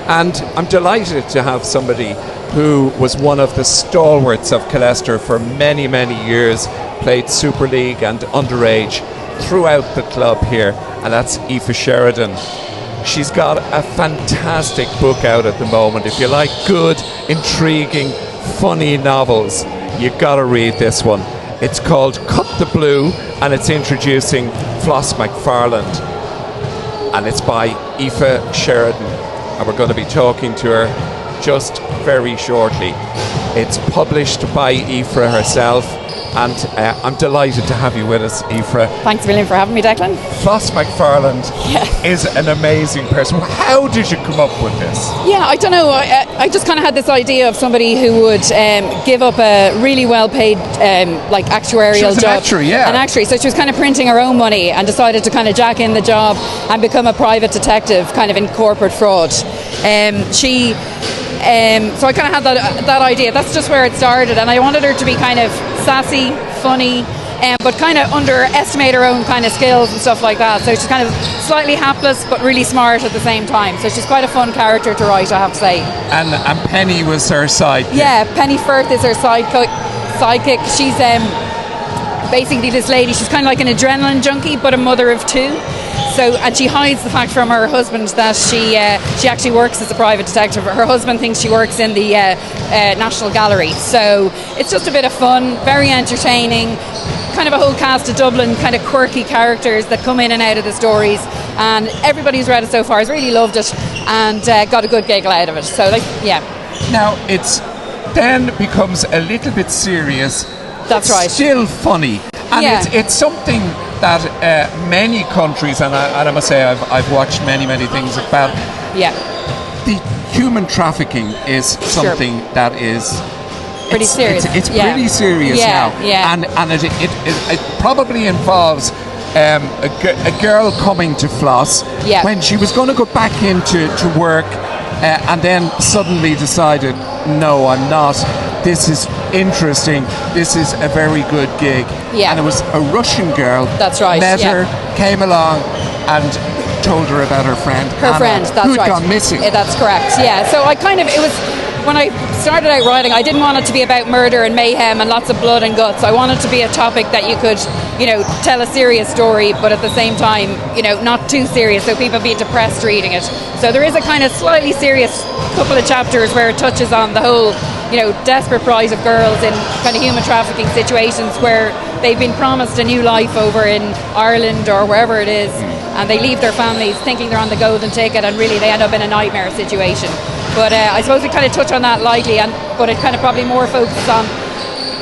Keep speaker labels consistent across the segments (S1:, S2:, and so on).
S1: And I'm delighted to have somebody who was one of the stalwarts of Killester for many, many years, played Super League and underage throughout the club here, and that's Aoife Sheridan. She's got a fantastic book out at the moment. If you like good, intriguing, funny novels, you've got to read this one. It's called Cut the Blue, and it's introducing Floss McFarland. And it's by Aoife Sheridan. And we're going to be talking to her just very shortly. It's published by Aoife herself. And I'm delighted to have you with us, Aoife.
S2: Thanks a million for having me, Declan.
S1: Floss McFarland is an amazing person. How did you come up with this?
S2: Yeah, I don't know. I just kind of had this idea of somebody who would give up a really well-paid actuarial
S1: she was
S2: job.
S1: An actuary, yeah.
S2: An actuary. So she was kind of printing her own money and decided to kind of jack in the job and become a private detective, kind of in corporate fraud. So I kind of had that idea. That's just where it started, and I wanted her to be kind of sassy, funny, but kind of underestimate her own kind of skills and stuff like that. So she's kind of slightly hapless, but really smart at the same time. So she's quite a fun character to write, I have to say.
S1: And Penny was her sidekick.
S2: Yeah, Penny Firth is her sidekick. She's basically this lady. She's kind of like an adrenaline junkie, but a mother of two. So, and she hides the fact from her husband that she actually works as a private detective. Her husband thinks she works in the National Gallery. So it's just a bit of fun, very entertaining, kind of a whole cast of Dublin kind of quirky characters that come in and out of the stories. And everybody who's read it so far has really loved it and got a good giggle out of it. So,
S1: Now, it's then becomes a little bit serious.
S2: That's right.
S1: Still funny. And it's something that many countries, and I must say I've watched many things about. The human trafficking is something that is
S2: pretty serious.
S1: It's pretty serious now. And it probably involves a girl coming to Floss when she was going to go back into work and then suddenly decided, no, I'm not. This is interesting. This is a very good gig. And it was a Russian girl.
S2: That's right.
S1: Met her, came along, and told her about her friend.
S2: Her friend, that's
S1: who'd
S2: right.
S1: gone missing.
S2: That's correct. Yeah. So it was when I started out writing, I didn't want it to be about murder and mayhem and lots of blood and guts. I wanted it to be a topic that you could, tell a serious story, but at the same time, not too serious, so people be depressed reading it. So there is a kind of slightly serious couple of chapters where it touches on the whole, desperate plight of girls in kind of human trafficking situations where they've been promised a new life over in Ireland or wherever it is, and they leave their families thinking they're on the golden ticket, and really they end up in a nightmare situation. But I suppose we kind of touch on that lightly, but it kind of probably more focuses on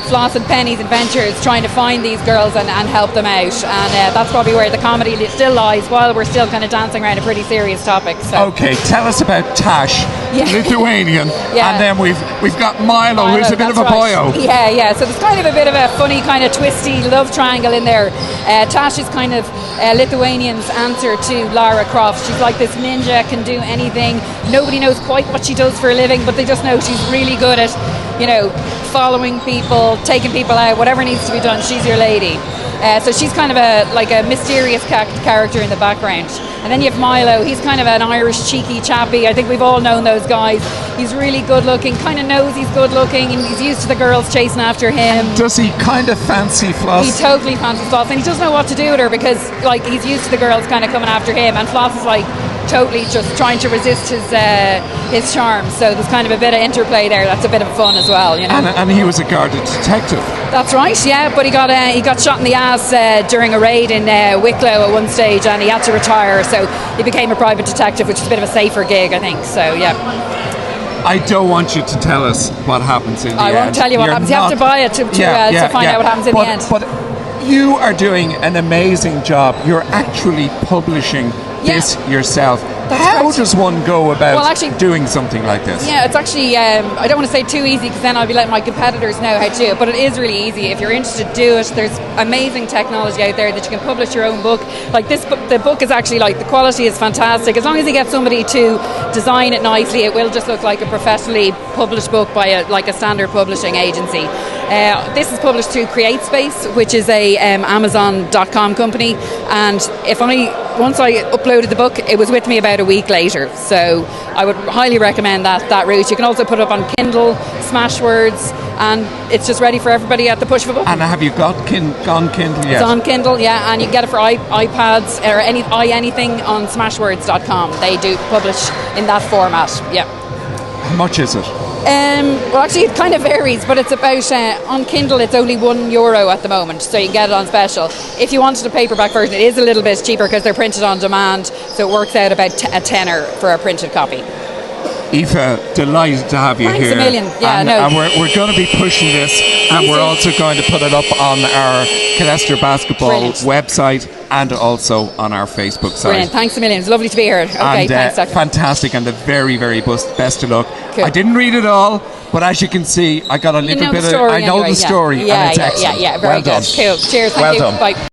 S2: Floss and Penny's adventures trying to find these girls and help them out, and that's probably where the comedy still lies while we're still kind of dancing around a pretty serious topic. So.
S1: Okay, tell us about Tash, Lithuanian, and then we've got Milo, who's a bit of a boyo.
S2: So there's kind of a bit of a funny kind of twisty love triangle in there. Tash is kind of Lithuanian's answer to Lara Croft. She's like this ninja, can do anything. Nobody knows quite what she does for a living, but they just know she's really good at following people, taking people out, whatever needs to be done, she's your lady. So she's kind of a mysterious character in the background. And then you have Milo. He's kind of an Irish cheeky chappy. I think we've all known those guys. He's really good looking, kind of knows he's good looking, and he's used to the girls chasing after him.
S1: Does he kind of fancy Floss?
S2: He totally fancies Floss, and he doesn't know what to do with her because he's used to the girls kind of coming after him, and Floss is totally just trying to resist his charm. So there's kind of a bit of interplay there. That's a bit of fun as well,
S1: And he was a guarded detective.
S2: That's right, yeah. But he got shot in the ass during a raid in Wicklow at one stage, and he had to retire. So he became a private detective, which is a bit of a safer gig, I think. So
S1: I don't want you to tell us what happens in the end.
S2: I won't tell you what happens. You have to buy it to find out what happens in the end.
S1: But you are doing an amazing job. You're actually publishing this yourself. How does one go about doing something like this?
S2: Yeah, it's actually, I don't want to say too easy because then I'll be letting my competitors know how to do it, but it is really easy. If you're interested, do it. There's amazing technology out there that you can publish your own book. Like this book, the book is actually the quality is fantastic. As long as you get somebody to design it nicely, it will just look like a professionally published book by a standard publishing agency. This is published through CreateSpace, which is a Amazon.com company, and once I uploaded the book, it was with me about a week later. So I would highly recommend that route. You can also put it up on Kindle, Smashwords, and it's just ready for everybody at the push of a button.
S1: And have you got gone Kindle yet?
S2: It's on Kindle, yeah, and you can get it for iPads or anything on Smashwords.com. They do publish in that format, yeah.
S1: How much is it?
S2: Well, actually, it kind of varies, but it's about, on Kindle, it's only €1 at the moment, so you can get it on special. If you wanted a paperback version, it is a little bit cheaper because they're printed on demand, so it works out about a tenner for a printed copy.
S1: Aoife, delighted to have you
S2: Thanks
S1: here.
S2: a million. Yeah,
S1: and we're going to be pushing this, and we're also going to put it up on our Leicester Basketball website and also on our Facebook site.
S2: Brilliant. Thanks a million. It's lovely to be here. Okay, thanks, Declan.
S1: Fantastic, and the very, very best of luck.
S2: Cool.
S1: I didn't read it all, but as you can see, I got a little bit of... I know the story, and it's excellent.
S2: Yeah, very good.
S1: Done.
S2: Cool. Cheers. Thank you.
S1: Well done.
S2: Bye.